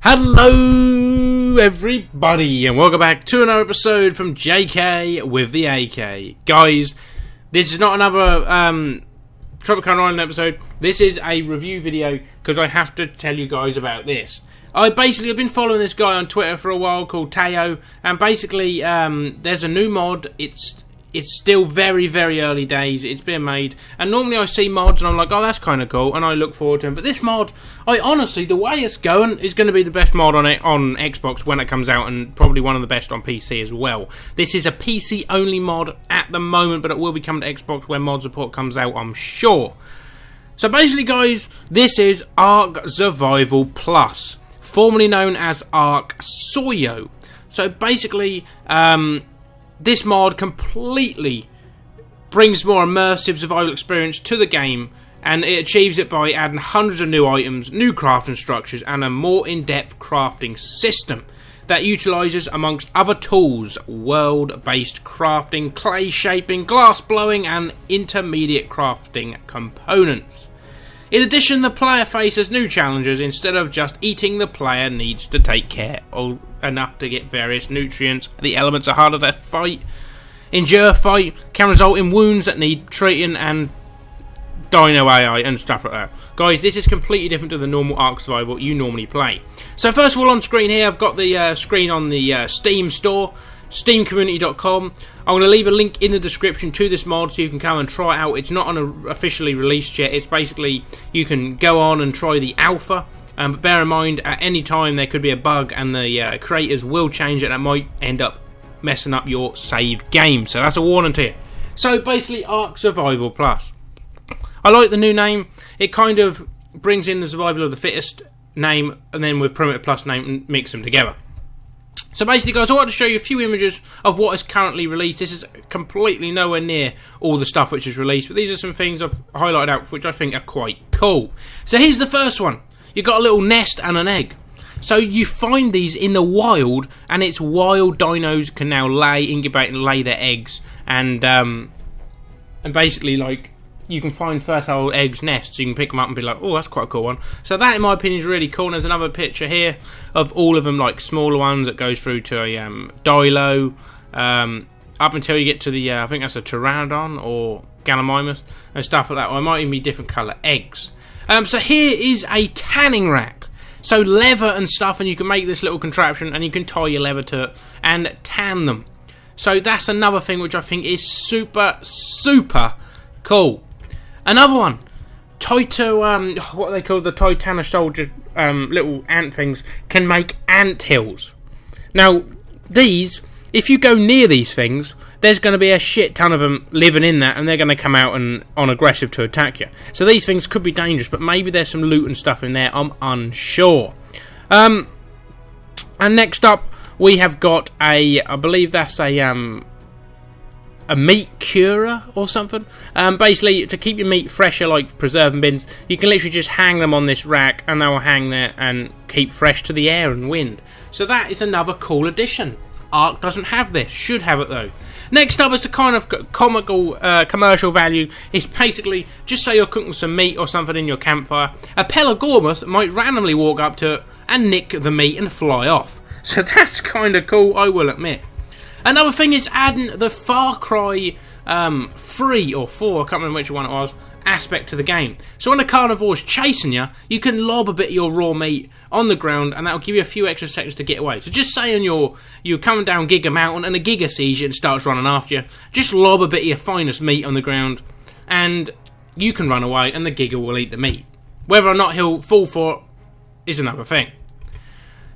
Hello everybody and welcome back to another episode from JK with the AK. Guys, this is not another Tropical Island episode. This is a review video because I have to tell you guys about this. I've been following this guy on Twitter for a while called Teo, and basically there's a new mod. It's still very, very early days. It's being made. And normally I see mods and I'm like, oh, that's kind of cool. And I look forward to them. But this mod, honestly, the way it's going is going to be the best mod on Xbox when it comes out. And probably one of the best on PC as well. This is a PC-only mod at the moment. But it will be coming to Xbox when mod support comes out, I'm sure. So basically, guys, this is ARK Survival Plus. Formerly known as ARK Soyo. So basically, this mod completely brings more immersive survival experience to the game, and it achieves it by adding hundreds of new items, new crafting structures, and a more in-depth crafting system that utilises, amongst other tools, world-based crafting, clay shaping, glass blowing, and intermediate crafting components. In addition, the player faces new challenges. Instead of just eating, the player needs to take care of enough to get various nutrients. The elements are harder to fight. Can result in wounds that need treating and dino AI and stuff like that. Guys, this is completely different to the normal ARK Survival you normally play. So first of all, on screen here, I've got the screen on the Steam store. steamcommunity.com. I'm going to leave a link in the description to this mod so you can come and try it out. It's not officially released yet. It's basically, you can go on and try the alpha. But bear in mind, at any time there could be a bug and the creators will change it and it might end up messing up your save game. So that's a warning to you. So basically, ARK Survival Plus. I like the new name. It kind of brings in the survival of the fittest name and then with Primitive Plus name and mix them together. So basically, guys, I want to show you a few images of what is currently released. This is completely nowhere near all the stuff which is released, but these are some things I've highlighted out which I think are quite cool. So here's the first one. You've got a little nest and an egg. So you find these in the wild, and it's wild dinos can now incubate and lay their eggs, and basically, like, you can find fertile eggs nests. You can pick them up and be like, oh, that's quite a cool one. So that, in my opinion, is really cool. And there's another picture here of all of them, like smaller ones that goes through to a Dilo, up until you get to the, I think that's a Pteranodon or Gallimimus and stuff like that. Or it might even be different colour eggs. So here is a tanning rack. So leather and stuff, and you can make this little contraption and you can tie your leather to it and tan them. So that's another thing which I think is super, super cool. Another one, what are they called? The Titanosaurus little ant things can make ant hills. Now, these, if you go near these things, there's going to be a shit ton of them living in that, and they're going to come out and on aggressive to attack you. So these things could be dangerous, but maybe there's some loot and stuff in there. I'm unsure. And next up, we have got I believe that's a meat curer or something. Basically, to keep your meat fresher, like preserving bins, you can literally just hang them on this rack and they will hang there and keep fresh to the air and wind. So that is another cool addition. ARK doesn't have this, should have it though. Next up is the kind of comical commercial value. It's basically, just say you're cooking some meat or something in your campfire, a Pelagormus might randomly walk up to it and nick the meat and fly off. So that's kind of cool, I will admit. Another thing is adding the Far Cry 3 or 4, I can't remember which one it was, aspect to the game. So when a carnivore's chasing you, you can lob a bit of your raw meat on the ground and that'll give you a few extra seconds to get away. So just say you're coming down Giga Mountain and a Giga sees you and starts running after you, just lob a bit of your finest meat on the ground and you can run away and the Giga will eat the meat. Whether or not he'll fall for it is another thing.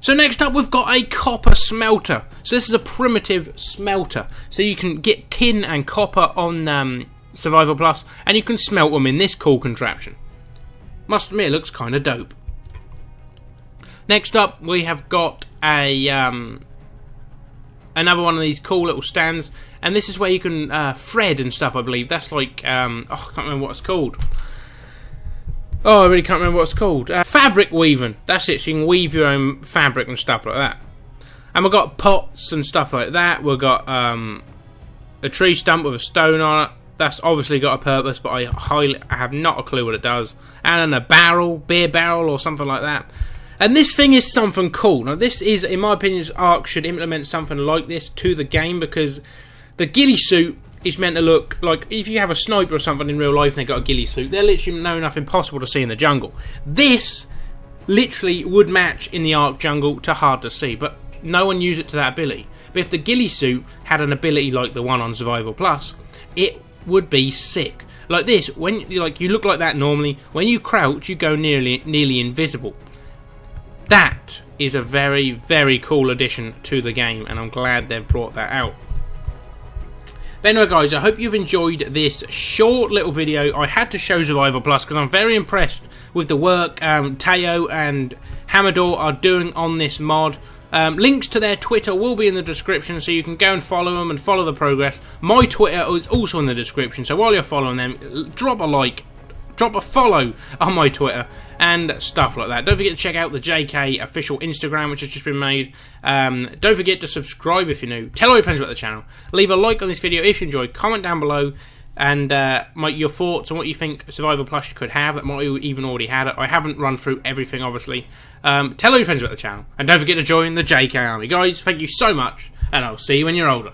So next up, we've got a copper smelter. So this is a primitive smelter. So you can get tin and copper on Survival Plus, and you can smelt them in this cool contraption. Must admit, it looks kind of dope. Next up, we have got a another one of these cool little stands, and this is where you can thread and stuff, I believe. That's like, I can't remember what it's called. Oh, I really can't remember what it's called. Fabric weaving. That's it, so you can weave your own fabric and stuff like that. And we've got pots and stuff like that. We've got a tree stump with a stone on it. That's obviously got a purpose, but I have not a clue what it does. And then a barrel, beer barrel or something like that. And this thing is something cool. Now, this is, in my opinion, ARK should implement something like this to the game, because the ghillie suit is meant to look like, if you have a sniper or something in real life and they got a ghillie suit, they're literally no enough impossible to see in the jungle. This literally would match in the ARK jungle to hard to see, but no one used it to that ability. But if the ghillie suit had an ability like the one on Survival Plus, it would be sick. Like this, when you look like that normally, when you crouch, you go nearly invisible. That is a very, very cool addition to the game, and I'm glad they've brought that out. But anyway, guys, I hope you've enjoyed this short little video. I had to show Survival Plus because I'm very impressed with the work Teo and Hamador are doing on this mod. Links to their Twitter will be in the description, so you can go and follow them and follow the progress. My Twitter is also in the description, so while you're following them, drop a like, drop a follow on my Twitter and stuff like that. Don't forget to check out the JK official Instagram, which has just been made. Don't forget to subscribe if you're new. Tell all your friends about the channel. Leave a like on this video if you enjoyed. Comment down below and your thoughts on what you think Survival Plus could have that might even already had it. I haven't run through everything, obviously. Tell all your friends about the channel. And don't forget to join the JK Army. Guys, thank you so much, and I'll see you when you're older.